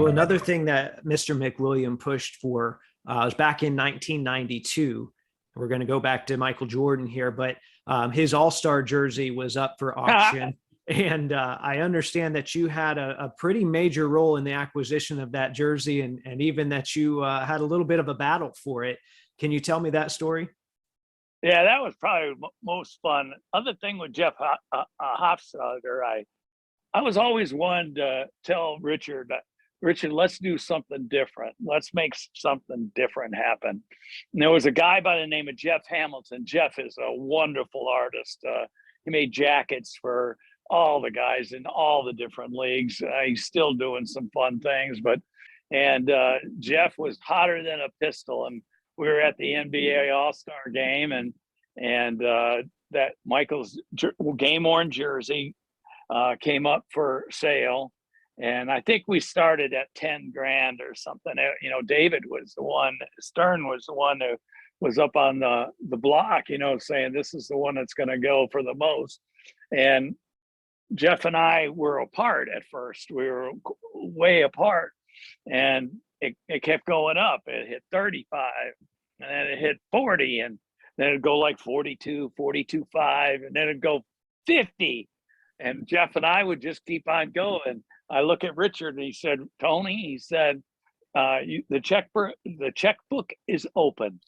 Well, another thing that Mr. McWilliam pushed for was back in 1992. We're going to go back to Michael Jordan here, but his All-Star jersey was up for auction. And I understand that you had a pretty major role in the acquisition of that jersey, and even that you had a little bit of a battle for it. Can you tell me that story? Yeah, that was probably most fun. Other thing with Jeff Hofstadter, I was always one to tell Richard, let's do something different. Let's make something different happen. And there was a guy by the name of Jeff Hamilton. Jeff is a wonderful artist. He made jackets for all the guys in all the different leagues. He's still doing some fun things, and Jeff was hotter than a pistol. And we were at the NBA All-Star game, and that Michael's game worn jersey came up for sale, and I think we started at 10 grand or something. David was the one, Stern was the one who was up on the block, saying this is the one that's going to go for the most. And Jeff and I were apart at first. We were way apart, and it kept going up. It hit 35, and then it hit 40, and then it'd go like 42, 42.5, and then it'd go 50. And Jeff and I would just keep on going. I look at Richard, and he said, Tony, he said, the checkbook is open.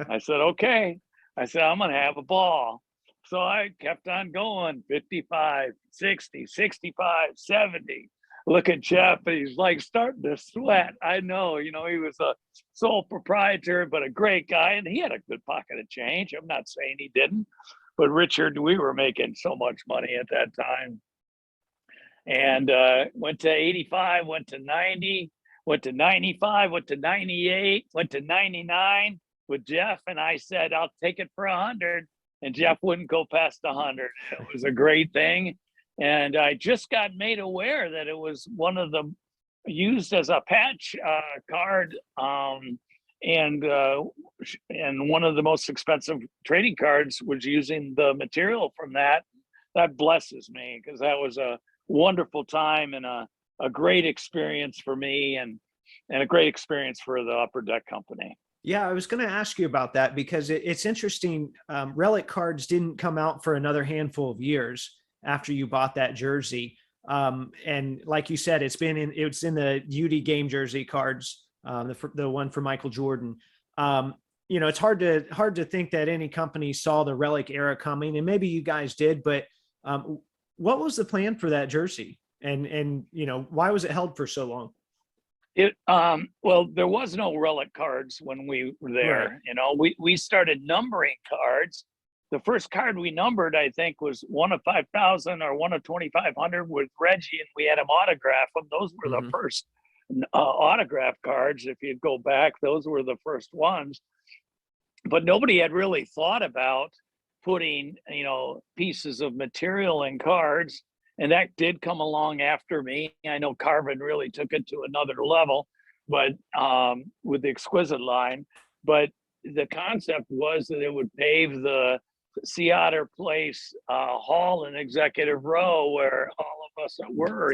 I said, okay. I said, I'm going to have a ball. So I kept on going, 55, 60, 65, 70. Look at Jeff, he's like starting to sweat. I know, he was a sole proprietor, but a great guy, and he had a good pocket of change. I'm not saying he didn't, but Richard, we were making so much money at that time. And went to 85, went to 90, went to 95, went to 98, went to 99 with Jeff, and I said, I'll take it for 100. And Jeff wouldn't go past 100. It was a great thing. And I just got made aware that it was one of the used as a patch card, and one of the most expensive trading cards was using the material from that. That blesses me, because that was a wonderful time and a great experience for me, and a great experience for the Upper Deck Company. Yeah, I was going to ask you about that, because it's interesting. Relic cards didn't come out for another handful of years after you bought that jersey. And like you said, it's in the UD game jersey cards, the one for Michael Jordan. It's hard to think that any company saw the Relic era coming, and maybe you guys did, but what was the plan for that jersey? And why was it held for so long? Well, there was no Relic cards when we were there. Right. We started numbering cards. The first card we numbered, I think, was one of 5,000 or one of 2,500 with Reggie, and we had him autograph them. Those were the first autograph cards. If you go back, those were the first ones. But nobody had really thought about putting, pieces of material in cards. And that did come along after me. I know Carvin really took it to another level, but with the Exquisite line. But the concept was that it would pave the Theater Place hall in Executive Row, where all of us were,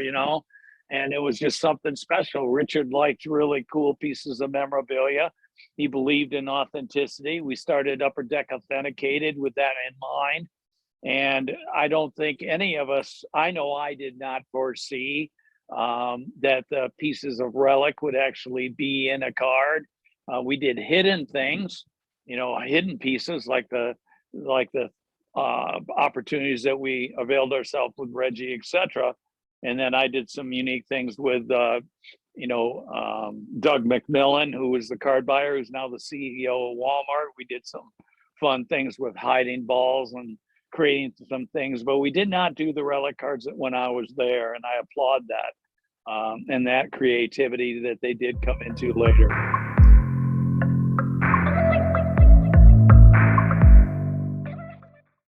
and it was just something special. Richard liked really cool pieces of memorabilia. He believed in authenticity. We started Upper Deck Authenticated with that in mind. And I don't think any of us, I know I did not foresee that the pieces of Relic would actually be in a card. We did hidden things, hidden pieces like the opportunities that we availed ourselves with Reggie, etc. And then I did some unique things with, Doug McMillan, who was the card buyer, who's now the CEO of Walmart. We did some fun things with hiding balls and creating some things, but we did not do the Relic cards when I was there, and I applaud that and that creativity that they did come into later.